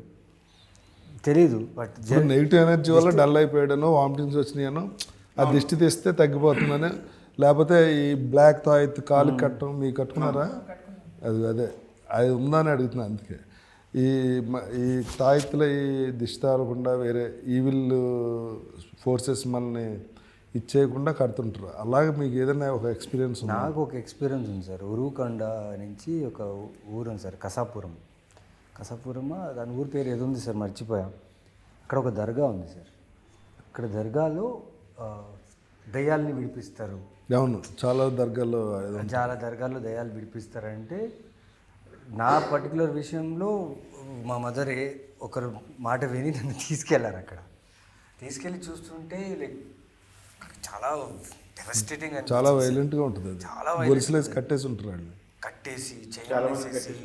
తెలీదు, బట్ నెగిటివ్ ఎనర్జీ వల్ల డల్ అయిపోయాడనో, వామిటింగ్స్ వచ్చినాయనో, ఆ దిష్టి తీస్తే తగ్గిపోతుందని. లేకపోతే ఈ బ్లాక్ తాయెత్తు కాలుకి కట్టడం మీకు కట్టుకున్నారా? అదే అది ఉందా అని అడుగుతున్నాను. అందుకే ఈ తాయెత్తులో ఈ దిష్టి తాగకుండా వేరే ఈవిల్ ఫోర్సెస్ మనల్ని ఇచ్చేయకుండా కడుతుంటారు. అలాగే మీకు ఏదైనా ఒక ఎక్స్పీరియన్స్? నాకు ఒక ఎక్స్పీరియన్స్ ఉంది సార్. ఉరుకొండ నుంచి ఒక ఊరు ఉంది సార్, కసాపురం. దాని ఊరి పేరు ఏదో ఉంది సార్, మర్చిపోయాం. అక్కడ ఒక దర్గా ఉంది సార్. అక్కడ దర్గాలో దయ్యాల్ని విడిపిస్తారు. అవును, చాలా దర్గాల్లో దయ్యాలు విడిపిస్తారంటే, నా పర్టికులర్ విషయంలో మా మదర్ ఒకరు మాట విని నన్ను తీసుకెళ్లారు. అక్కడ తీసుకెళ్ళి చూస్తుంటే లైక్ చాలా డెవస్టేటింగ్, చాలా వైలెంట్గా ఉంటుంది. అది చాలా గొలుసులేసి కట్టేసి ఉంటారు వాళ్ళు, కట్టేసి చేసి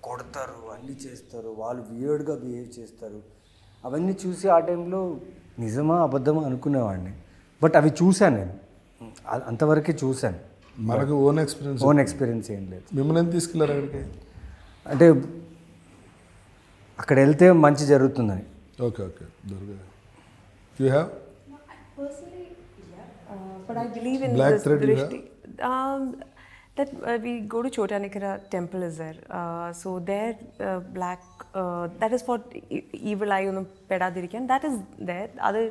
కొడతారు, అన్నీ చేస్తారు. వాళ్ళు వియర్డ్గా బిహేవ్ చేస్తారు. అవన్నీ చూసి ఆ టైంలో నిజమా అబద్ధమా అనుకునేవాడిని. బట్ అవి చూశాను నేను, అంతవరకే చూశాను. మనకు ఓన్ ఎక్స్పీరియన్స్ ఏం లేదు. మిమ్మల్ని ఎంత తీసుకెళ్ళారు అక్కడికి? అంటే అక్కడ వెళ్తే మంచి జరుగుతుందని. Okay. You have? Personally, but I believe in Black this thread you drishti. That we go to Chotanikara temple is there. So there, black, that is for evil eye on peda dirikan. That is there. Other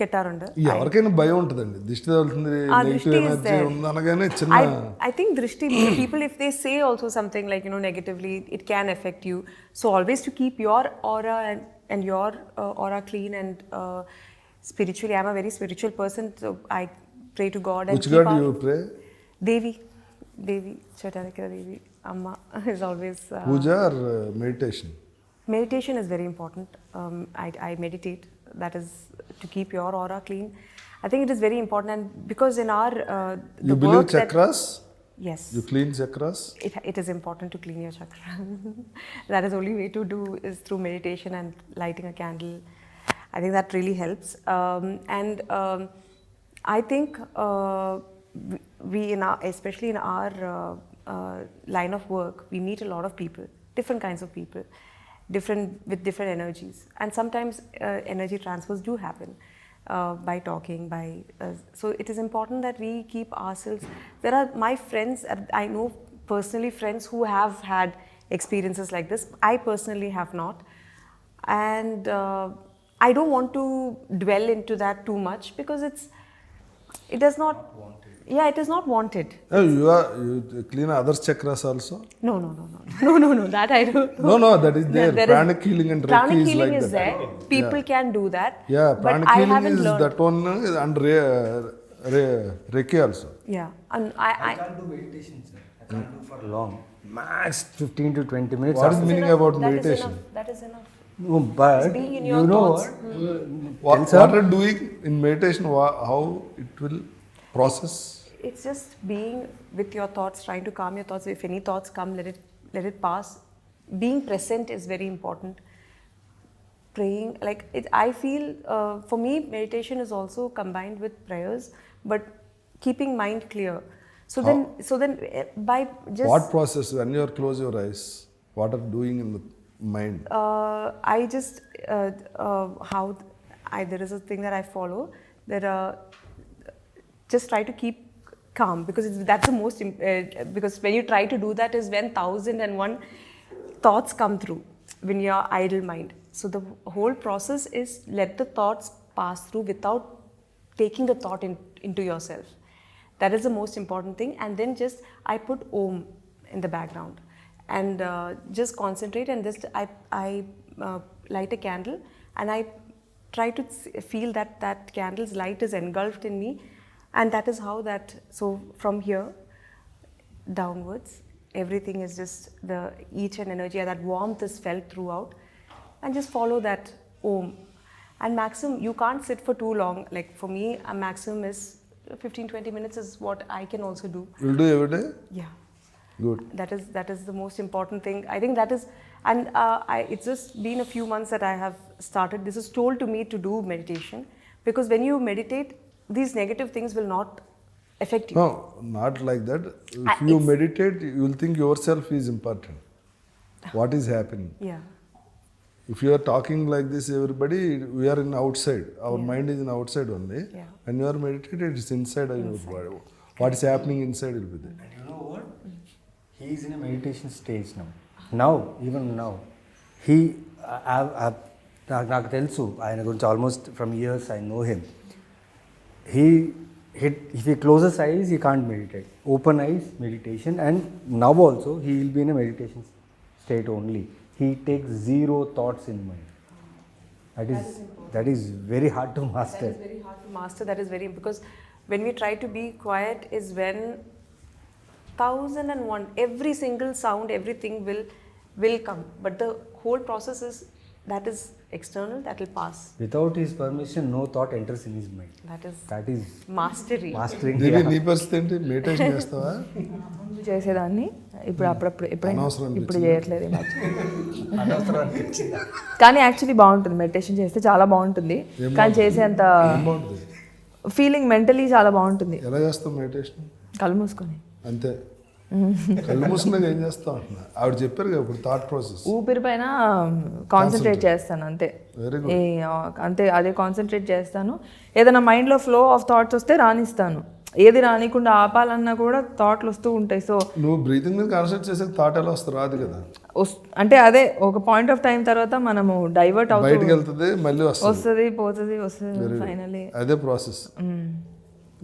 kettarunda. ఎవరికైనా భయం ఉంటుందండి, దిష్టి తగులుతుంది, నెగిటివ్ ఎనర్జీ ఉంది అనగానే చిన్న. I think drishti, people if they say also something like, negatively, it can affect you. So always to keep your aura and your aura clean and spiritually. I'm a very spiritual person, so I pray to God. Which God you pray? Devi, Chotanikara Devi, Amma is always. Puja or meditation? Meditation is very important. I meditate. That is to keep your aura clean. I think it is very important, and because in our You believe chakras? Yes. You clean chakras? It is important to clean your chakra. That is only way to do is through meditation and lighting a candle. I think that really helps. I think we especially in our line of work, we meet a lot of people, different kinds of people, with different energies, and sometimes energy transfers do happen by talking. So it is important that we keep ourselves. There are my friends. I know personally friends who have had experiences like this. I personally have not. And I don't want to dwell into that too much because it does not, yeah, it is not wanted. You clean others chakras also? No, that I don't know. No, that is there. There is- Pranic healing and Pranic Reiki is healing like is that. there. People can do that. Yeah, but pranic I healing haven't is learned. that one and Reiki also. Yeah, and I can't do meditation, sir. I can't do for long. Max 15 to 20 minutes. What is after- meaning about that is meditation? enough. That is enough. No, but being in you your know thoughts. what? What are doing in meditation? How it will process? It's just being with your thoughts, trying to calm your thoughts. If any thoughts come, let it pass. Being present is very important. Praying, like I feel for me, meditation is also combined with prayers, but keeping mind clear. So then, by just What process? When you close your eyes, what are doing in the mind? I just there is a thing that I follow that just try to keep calm because that's the most because when you try to do that is when 1001 thoughts come through when you're idle mind. So the whole process is let the thoughts pass through without taking the thought into yourself. That is the most important thing. And then just I put Om in the background and just concentrate and just I light a candle and I try to feel that candle's light is engulfed in me, and that is how that. So from here downwards, everything is just the each and energy, that warmth is felt throughout, and just follow that Om. And maximum, you can't sit for too long. Like for me, a maximum is 15-20 minutes is what I can also do. You'll do every day? Yeah. Good. That is the most important thing. I think that is, and it's just been a few months that I have started. This is told to me to do meditation because when you meditate, these negative things will not affect you. No, not like that. If you meditate, you will think yourself is important. What is happening? Yeah. If you are talking like this, everybody, we are in outside. Our mind is in outside only. Yeah. When you are meditated, it's inside of your body. What is happening inside will be there. And you know what? He is in a meditation stage now. Now, even now. He, నాకు తెలుసు ఆయన గురించి almost from years I know him. If he closes eyes, he can't meditate. Open eyes, meditation. And now also, he will be in a meditation state only. He takes zero thoughts in mind. That is very hard to master. That is very hard to master. That is very, because when we try to be quiet is when 1001 every single sound, everything will come. But the whole process is that is external, that will pass. Without his permission, no thought enters in his mind. That is Mastery. mastering. దీని నీ పరిస్థితి ఏంటి? మెడిటేషన్ చేస్తావా? ముందు చేసేదాన్ని ఇప్పుడు అప్పుడప్పుడు ఎప్పుడైనా అనవసరం ఇప్పుడు చేయట్లేదు ఈ మధ్య. కానీ యాక్చువల్లీ బాగుంటుంది మెడిటేషన్ చేస్తే చాలా బాగుంటుంది కానీ చేసేంత బాగుంటుంది. ఫీలింగ్ మెంటలీ చాలా బాగుంటుంది. ఎలా చేస్తావు మెడిటేషన్? కళ్ళు మూసుకొని అంతే. కళ్ళు మూసుకున్నాక ఏం చేస్తావు అంటున్నా. ఆవిడ చెప్పారు కదా ఇప్పుడు థాట్ ప్రాసెస్. ఊపిరి పైన కాన్సన్ట్రేట్ చేస్తాను అంతే. Very అంతే అదే కాన్సన్ట్రేట్ చేస్తాను. ఏదైనా మైండ్లో ఫ్లో ఆఫ్ థాట్స్ వస్తే రానిస్తాను. ఏది రానికుండా ఆపాలన్నా కూడా థాట్లు వస్తూ ఉంటాయి. సో నువ్వు బ్రీతింగ్ మీద కాన్సన్ట్రేట్ చేసే థాట్ ఎలా వస్తుంది? రాదు కదా. అంటే అదే ఒక పాయింట్ ఆఫ్ టైం తర్వాత మనము డైవర్ట్ బయటికి అవుతుంది, వెళ్తుంది, మళ్ళీ వస్తుంది, పోతుంది ఫైనలీ. అదే ప్రాసెస్.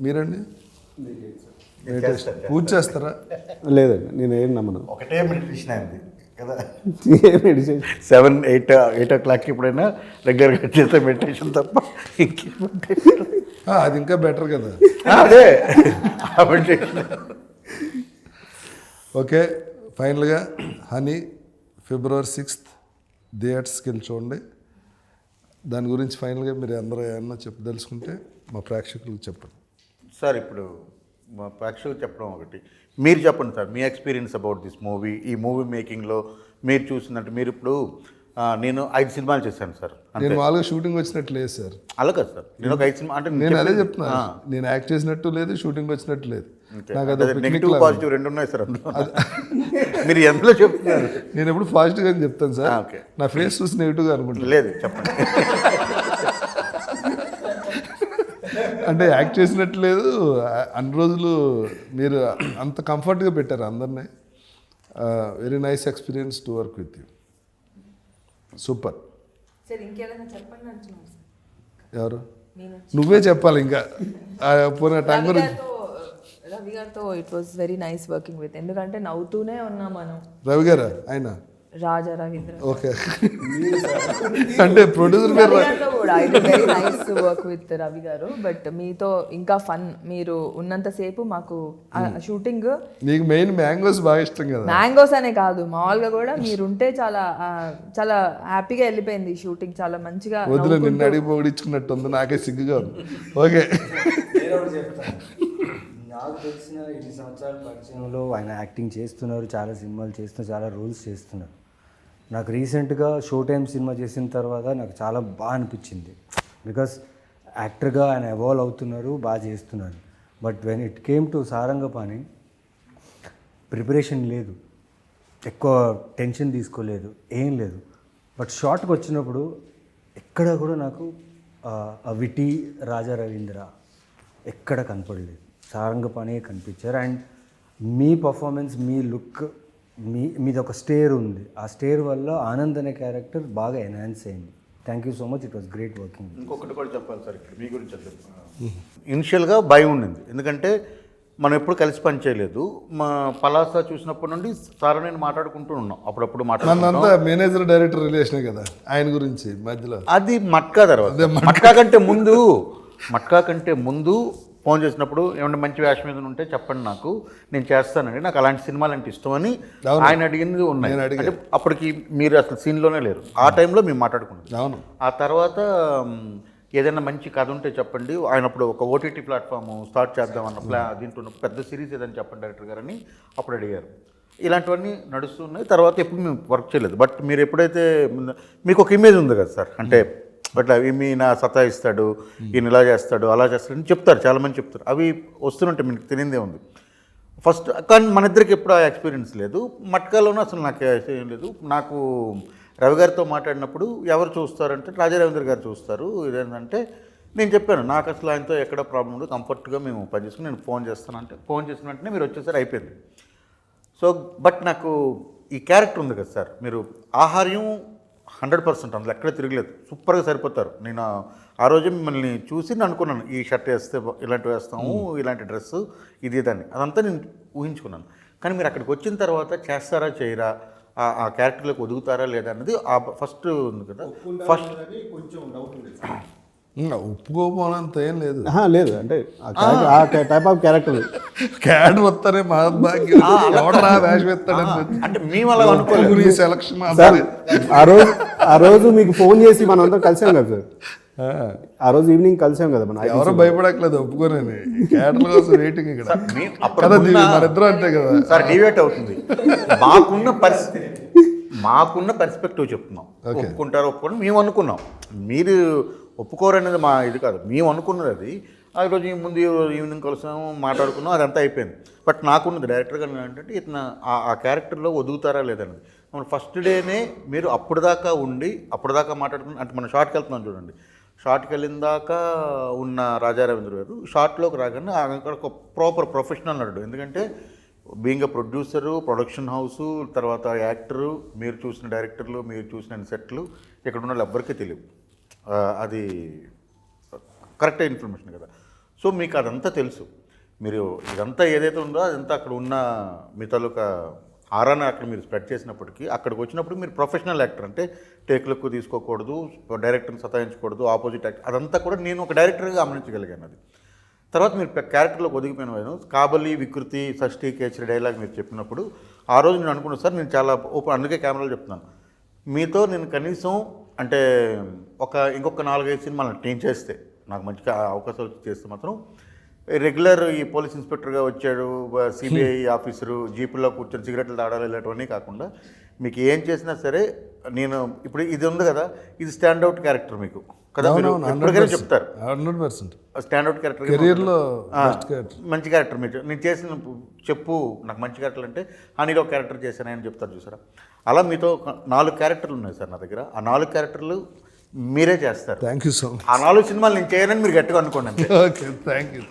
మీరండి మెడిటేషన్ పూజ చేస్తారా? లేదండి, నేను ఏం నమ్మను. ఒకటే మెడిటేషన్ అయింది కదా. ఏ మెడిటేషన్ 7-8 o'clock ఎప్పుడైనా రెగ్యులర్గా చేసే మెడిటేషన్ తప్ప అది ఇంకా బెటర్ కదా. అదే మెడిటేషన్. ఓకే, ఫైనల్గా హనీ February 6th థియేటర్స్కి వెళ్ళి చూడండి. దాని గురించి ఫైనల్గా మీరు అందరూ ఏమన్నా చెప్పదలుచుకుంటే మా ప్రేక్షకులకు చెప్పండి. సార్ ఇప్పుడు మా ప్రేక్షకులు చెప్పడం ఒకటి, మీరు చెప్పండి sir me experience about this movie. ఈ మూవీ మేకింగ్లో మీరు చూసిందంటే మీరు ఇప్పుడు నేను 5 సినిమాలు చేశాను సార్. నేను వాళ్ళగా షూటింగ్ వచ్చినట్టు లేదు సార్. అలా కాదు సార్, నేను ఒక 5 సినిమా అంటే నేను అదే చెప్తున్నా. నేను యాక్ట్ చేసినట్టు లేదు, షూటింగ్ వచ్చినట్టు లేదు. నాకు అది నెగిటివ్ పాజిటివ్ రెండు ఉన్నాయి సార్ అందులో. మీరు ఎందులో చెప్తున్నారు? నేను ఎప్పుడు పాజిటివ్గా చెప్తాను సార్. ఓకే, నా ఫేస్ చూసి నెగిటివ్గా అనుకుంటాను. లేదు చెప్పండి. అంటే యాక్ట్ చేసినట్టు లేదు. అన్ని రోజులు మీరు అంత కంఫర్ట్గా పెట్టారు అందరినీ. Very nice experience to work with you. Super. Sir ఇంకేదైనా చెప్పండి అంటున్నారు సార్. ఎవరు? నువ్వే చెప్పాలి ఇంకా. పోనీ టైం గురించి. రవి గారితో it was very nice working with, ఎందుకంటే నవ్వుతూనే ఉన్నాం మనం. రవి గారా ఆయన? రాజా రవీంద్ర. ఓకే. అంటే ప్రొడ్యూసర్ రవి గారితో కూడా it very nice to work with Ravi గారు. బట్ మీతో ఇంకా ఫన్, మీరు ఉన్నంతసేపు మాకు షూటింగ్. నీకు మెయిన్ మ్యాంగోస్ బాగా ఇష్టం కదా? మ్యాంగోస్ అనే కాదు, మామూలుగా కూడా మీరుంటే చాలా చాలా హ్యాపీగా వెళ్ళిపోయింది షూటింగ్, చాలా మంచిగా. వద్దులే, నిన్ను అడిగి పొగిడించుకున్నట్టు ఉంది, నాకే సిగ్గుగా ఉంది. ఓకే. నాకు తెలిసిన 20 సంవత్సరాల పరిచయంలో ఆయన యాక్టింగ్ చేస్తున్నారు, చాలా సినిమాలు చేస్తున్నారు, చాలా రోల్స్ చేస్తున్నారు. నాకు రీసెంట్గా షో టైమ్ సినిమా చేసిన తర్వాత నాకు చాలా బాగా అనిపించింది. బికాస్ యాక్టర్గా ఆయన ఎవాల్వ్ అవుతున్నారు, బాగా చేస్తున్నారు. But when it came to Sarangapani, preparation లేదు, ఎక్కువ టెన్షన్ తీసుకోలేదు, ఏం లేదు. బట్ షార్ట్కి వచ్చినప్పుడు ఎక్కడ కూడా నాకు ఆ విటి రాజా రవీంద్ర ఎక్కడ కనపడలేదు, సారంగపాణి కనిపించారు. And me performance, me look, మీది ఒక స్టేర్ ఉంది, ఆ స్టేర్ వల్ల ఆనంద్ అనే క్యారెక్టర్ బాగా ఎన్హాన్స్ అయింది. Thank you so much, it was great working. ఇంకొకటి కూడా చెప్పాలి సార్ ఇక్కడ మీ గురించి. ఇనిషియల్గా భయం ఉండింది, ఎందుకంటే మనం ఎప్పుడు కలిసి పని చేయలేదు. మా పలాస చూసినప్పటి నుండి సార్ నేను మాట్లాడుకుంటూ ఉన్నాం, అప్పుడప్పుడు మనంతా మేనేజర్ డైరెక్టర్ రిలేషనే కదా ఆయన గురించి మధ్యలో. అది మట్కా తర్వాత, మట్కా కంటే ముందు ఫోన్ చేసినప్పుడు ఏమన్నా మంచి వేషం మీద ఉంటే చెప్పండి, నాకు నేను చేస్తానండి, నాకు అలాంటి సినిమాలు అంటే ఇష్టం అని ఆయన అడిగింది ఉన్నాయి. అంటే అప్పటికి మీరు అసలు సీన్లోనే లేరు, ఆ టైంలో మేము మాట్లాడుకున్నాం. అవును. ఆ తర్వాత ఏదైనా మంచి కథ ఉంటే చెప్పండి, ఆయన అప్పుడు ఒక ఓటీటీ ప్లాట్ఫామ్ స్టార్ట్ చేద్దామన్న దీంట్లో పెద్ద సిరీస్ ఏదైనా చెప్పండి డైరెక్టర్ గారని అప్పుడు అడిగారు. ఇలాంటివన్నీ నడుస్తున్నాయి. తర్వాత ఎప్పుడు మేము వర్క్ చేయలేదు. బట్ మీరు ఎప్పుడైతే మీకు ఒక ఇమేజ్ ఉంది కదా సార్, అంటే అట్లా ఈయన సతాయిస్తాడు, ఈయన ఇలా చేస్తాడు, అలా చేస్తాడు అని చెప్తారు, చాలామంది చెప్తారు. అవి వస్తుంటే మీకు తెలియదే ఉంది ఫస్ట్. కానీ మన ఇద్దరికి ఎప్పుడు ఆ ఎక్స్పీరియన్స్ లేదు. మట్కాలోనూ అసలు నాకు ఏం లేదు. నాకు రవి గారితో మాట్లాడినప్పుడు ఎవరు చూస్తారంటే రాజా రవీంద్ర గారు చూస్తారు. ఇదేంటంటే నేను చెప్పాను, నాకు అసలు ఆయనతో ఎక్కడ ప్రాబ్లం ఉండదు, కంఫర్ట్గా మేము పనిచేసుకుని నేను ఫోన్ చేస్తానంటే ఫోన్ చేసిన వెంటనే మీరు వచ్చేసరి అయిపోయింది. సో బట్ నాకు ఈ క్యారెక్టర్ ఉంది కదా సార్, మీరు ఆహార్యం 100% అందులో ఎక్కడ తిరగలేదు, సూపర్గా సరిపోతారు. నేను ఆ రోజు మిమ్మల్ని చూసి నేను అనుకున్నాను, ఈ షర్ట్ వేస్తే ఇలాంటివి వేస్తాము, ఇలాంటి డ్రెస్సు ఇది ఇదని, అదంతా నేను ఊహించుకున్నాను. కానీ మీరు అక్కడికి వచ్చిన తర్వాత చేస్తారా చేయరా, ఆ క్యారెక్టర్లోకి ఒదుగుతారా లేదా అన్నది ఆ ఫస్ట్ ఉంది కదా. ఫస్ట్ ఒప్పుకోపోనంత ఏం లేదు. లేదు అంటే ఆ టైప్ ఆఫ్ క్యారెక్టర్ వస్తానే మహాత్భాగ్యం వేషం ఎత్తాడని అంటే మేము అలా అనుకోలేదు. సెలక్షన్ ఆ రోజు మీకు ఫోన్ చేసి మనం అంతా కలిసాం కదా సార్, ఆ రోజు ఈవినింగ్ కలిసాం కదా మనం. ఎవరో భయపడట్లేదు, ఒప్పుకోనని క్యారెక్టర్ కోసం వెయిటింగ్ ఇక్కడ. మనిద్దరం అంతే కదా సార్, డివేట్ అవుతుంది. మాకున్న పర్స్పెక్టివ్ చెప్తున్నాం. ఒప్పుకుంటారు ఒప్పుకోండి మేము అనుకున్నాం, మీరు ఒప్పుకోరనేది మా ఇది కాదు, మేము అనుకున్నది అది. ఆ రోజు ముందు ఈవినింగ్ కలిసాము, మాట్లాడుకున్నాం, అదంతా అయిపోయింది. బట్ నాకున్నది డైరెక్టర్గా ఏంటంటే ఇతను ఆ క్యారెక్టర్లో ఒదుగుతారా లేదన్నది. మన ఫస్ట్ డేనే మీరు అప్పటిదాకా ఉండి అప్పటిదాకా మాట్లాడుకుని, అంటే మనం షార్ట్కి వెళ్తున్నాం చూడండి, షార్ట్కి వెళ్ళిన దాకా ఉన్న రాజా రవీంద్ర గారు షార్ట్లోకి రాగానే అక్కడ ఒక ప్రాపర్ ప్రొఫెషనల్ నటుడు. ఎందుకంటే being a producer, production house, తర్వాత యాక్టరు, మీరు చూసిన డైరెక్టర్లు, మీరు చూసిన సెట్లు ఇక్కడ ఉన్న వాళ్ళు ఎవ్వరికీ తెలియదు. అది కరెక్ట్ ఇన్ఫర్మేషన్ కదా. సో మీకు అదంతా తెలుసు. మీరు ఇదంతా ఏదైతే ఉందో అదంతా అక్కడ ఉన్న మీ తాలూకా ఆరాన్ని అక్కడ మీరు స్ప్రెడ్ చేసినప్పటికీ, అక్కడికి వచ్చినప్పుడు మీరు ప్రొఫెషనల్ యాక్టర్, అంటే టేక్లకు తీసుకోకూడదు, డైరెక్టర్ని సతాయించకూడదు, ఆపోజిట్ యాక్టర్, అదంతా కూడా నేను ఒక డైరెక్టర్గా గమనించగలిగాను. అది తర్వాత మీరు క్యారెక్టర్లోకి ఒదిగిపోయిన కాబలి, వికృతి, షష్ఠి, కేచరి డైలాగ్ మీరు చెప్పినప్పుడు ఆ రోజు నేను అనుకున్నాను సార్, నేను చాలా ఓపెన్, అందుకే కెమెరాలో చెప్తున్నాను, మీతో నేను కనీసం అంటే ఇంకొక 4-5 సినిమాలు నేను చేస్తే, నాకు మంచిగా అవకాశం వచ్చి చేస్తే మాత్రం రెగ్యులర్ ఈ పోలీస్ ఇన్స్పెక్టర్గా వచ్చాడు, సిబిఐ ఆఫీసరు, జీపుల్లో కూర్చొని సిగరెట్లు తాడాలి, ఇలాంటివన్నీ కాకుండా మీకు ఏం చేసినా సరే నేను ఇప్పుడు ఇది ఉంది కదా, ఇది స్టాండ్అవుట్ క్యారెక్టర్ మీకు కదా, ఎప్పటికైనా చెప్తారు 100% స్టాండ్అవుట్ క్యారెక్టర్, కెరీర్లో మంచి క్యారెక్టర్ మీరు నేను చేసిన చెప్పు, నాకు మంచి క్యారెక్టర్లు అంటే హనీలో క్యారెక్టర్ చేశానని చెప్తారు చూసారా. అలా మీతో 4 క్యారెక్టర్లు ఉన్నాయి సార్ నా దగ్గర. ఆ 4 క్యారెక్టర్లు మీరే చేస్తారు. Thank you so much. ఆ 4 సినిమాలు నేను చేయనని మీరు గట్టిగా అనుకోండి. Okay, thank you.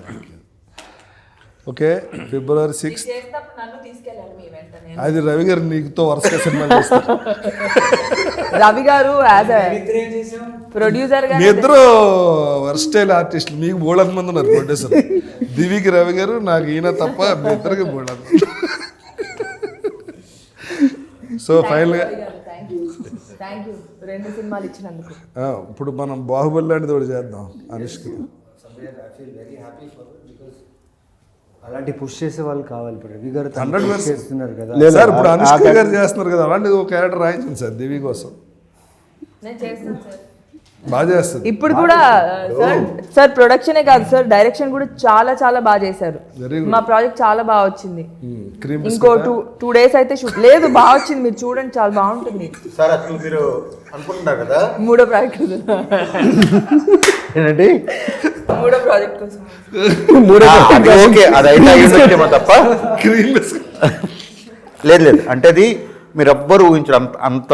Okay February 6th చేసినప్పుడు నన్ను తీసుకెళ్ళాలి మీ వెంటనే. అది రవి గారు నీకుతో వరుసగా సినిమా చేస్తారు. రవి గారు యాజ్ ప్రొడ్యూసర్ గా మీ ఇద్దరు వర్స్టైల్ ఆర్టిస్టులు, మీకు బోళంత మంది ఉన్నారు ప్రొడ్యూసర్. దివికి రవి గారు, నాకు ఈయన తప్ప మీ ఇద్దరికి బోళంత. సో ఫైనల్గా థ్యాంక్ యూ 2 సినిమాలు ఇచ్చినందుకు. ఇప్పుడు మనం బాహుబలి లాంటిది ఒకటి చేద్దాం అనుష్క. అలాంటి పుష్ చేసే వాళ్ళు కావాలి. ఇప్పుడు రవి గారు 100% చేస్తున్నారు కదా. సార్ ఇప్పుడు అనుష్క గారు చేస్తున్నారు కదా, అలాంటిది ఒక క్యారెక్టర్ రాయించండి సార్ దివి కోసం. నేను చేస్తాను సార్. బాగా చేస్తుంది. ఇప్పుడు కూడా సార్ ప్రొడక్షనే కాదు సార్, డైరెక్షన్ కూడా చాలా చాలా బాగా చేశారు. Very good. మా ప్రాజెక్ట్ చాలా బాగా వచ్చింది. క్రీమ్ ఇంకో 2 days అయితే షూట్ లేదు, బాగా వచ్చింది. మీరు చూడండి, చాలా బాగుంటుంది. సార్ అసలు మీరు అనుకుంటున్నారు కదా 3వ ప్రాజెక్ట్ ఏంటంటే 3వ ప్రాజెక్ట్ కోసం ఓకే అది అయితే అయ్యేమో తప్ప క్రీమ్ లేదు అంటే అది మీరు ఎవ్వరు ఊహించరు అంత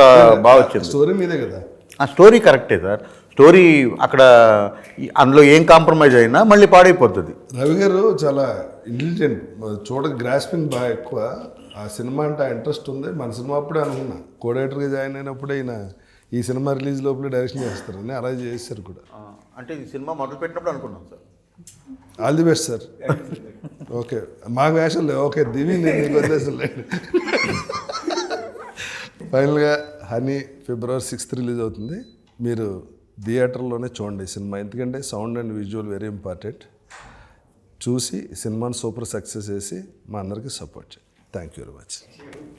బాగా వచ్చింది. స్టోరీ మీదే కదా. ఆ స్టోరీ కరెక్టే సార్. స్టోరీ అక్కడ అందులో ఏం కాంప్రమైజ్ అయినా మళ్ళీ పాడైపోతుంది. రవి గారు చాలా ఇంటెలిజెంట్, గ్రాస్పింగ్ బాగా ఎక్కువ. ఆ సినిమా అంటే ఇంట్రెస్ట్ ఉంది. మన సినిమా అప్పుడే అనుకున్నా, కోడేటర్గా జాయిన్ అయినప్పుడే ఈయన ఈ సినిమా రిలీజ్ లోపలే డైరెక్షన్ చేస్తారని, అలా చేశారు కూడా. అంటే ఈ సినిమా మొదలు పెట్టినప్పుడు అనుకున్నాం sir. All the best sir. Okay మాకు వేషం లేవు. ఓకే దివి నేను నీకు వదిలేసం లేదు. ఫైనల్గా హనీ ఫిబ్రవరి 6th రిలీజ్ అవుతుంది. మీరు థియేటర్లోనే చూడండి సినిమా, ఎందుకంటే sound and visual very important. చూసి సినిమాని సూపర్ సక్సెస్ చేసి మా అందరికీ సపోర్ట్ చేయండి. Thank you very much.